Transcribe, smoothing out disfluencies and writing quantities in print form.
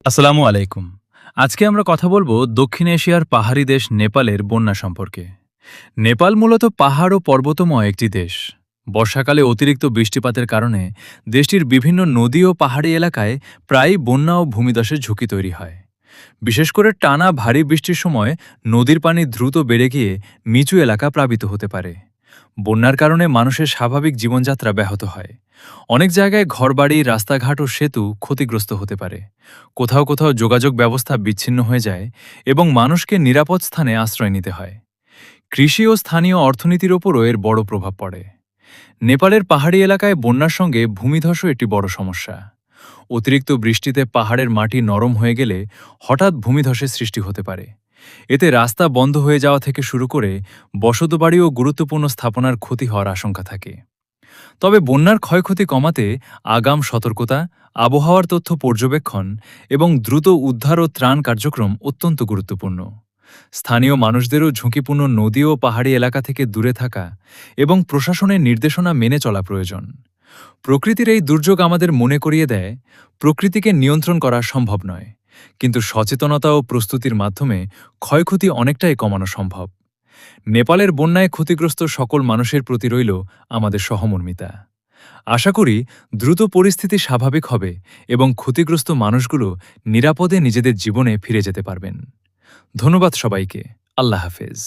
আসসালামু আলাইকুম। আজকে আমরা কথা বলবো দক্ষিণ এশিয়ার পাহাড়ি দেশ নেপালের বন্যা সম্পর্কে। নেপাল মূলত পাহাড় ও পর্বতময় একটি দেশ। বর্ষাকালে অতিরিক্ত বৃষ্টিপাতের কারণে দেশটির বিভিন্ন নদী ও পাহাড়ি এলাকায় প্রায়ই বন্যা ও ভূমিধসের ঝুঁকি তৈরি হয়। বিশেষ করে টানা ভারী বৃষ্টির সময় নদীর পানি দ্রুত বেড়ে গিয়ে নিচু এলাকা প্লাবিত হতে পারে। বন্যার কারণে মানুষের স্বাভাবিক জীবনযাত্রা ব্যাহত হয়। অনেক জায়গায় ঘরবাড়ি, রাস্তাঘাট ও সেতু ক্ষতিগ্রস্ত হতে পারে। কোথাও কোথাও যোগাযোগ ব্যবস্থা বিচ্ছিন্ন হয়ে যায় এবং মানুষকে নিরাপদ স্থানে আশ্রয় নিতে হয়। কৃষি ও স্থানীয় অর্থনীতির ওপরও এর বড় প্রভাব পড়ে। নেপালের পাহাড়ি এলাকায় বন্যার সঙ্গে ভূমিধসও একটি বড় সমস্যা। অতিরিক্ত বৃষ্টিতে পাহাড়ের মাটি নরম হয়ে গেলে হঠাৎ ভূমিধসের সৃষ্টি হতে পারে। এতে রাস্তা বন্ধ হয়ে যাওয়া থেকে শুরু করে বসতবাড়ি ও গুরুত্বপূর্ণ স্থাপনার ক্ষতি হওয়ার আশঙ্কা থাকে। তবে বন্যার ক্ষয়ক্ষতি কমাতে আগাম সতর্কতা, আবহাওয়ার তথ্য পর্যবেক্ষণ এবং দ্রুত উদ্ধার ও ত্রাণ কার্যক্রম অত্যন্ত গুরুত্বপূর্ণ। স্থানীয় মানুষদেরও ঝুঁকিপূর্ণ নদী ও পাহাড়ি এলাকা থেকে দূরে থাকা এবং প্রশাসনের নির্দেশনা মেনে চলা প্রয়োজন। প্রকৃতির এই দুর্যোগ আমাদের মনে করিয়ে দেয়, প্রকৃতিকে নিয়ন্ত্রণ করা সম্ভব নয়, কিন্তু সচেতনতা ও প্রস্তুতির মাধ্যমে ক্ষয়ক্ষতি অনেকটাই কমানো সম্ভব। নেপালের বন্যায় ক্ষতিগ্রস্ত সকল মানুষের প্রতি রইল আমাদের সহমর্মিতা। আশা করি দ্রুত পরিস্থিতি স্বাভাবিক হবে এবং ক্ষতিগ্রস্ত মানুষগুলো নিরাপদে নিজেদের জীবনে ফিরে যেতে পারবেন। ধন্যবাদ সবাইকে। আল্লাহ হাফেজ।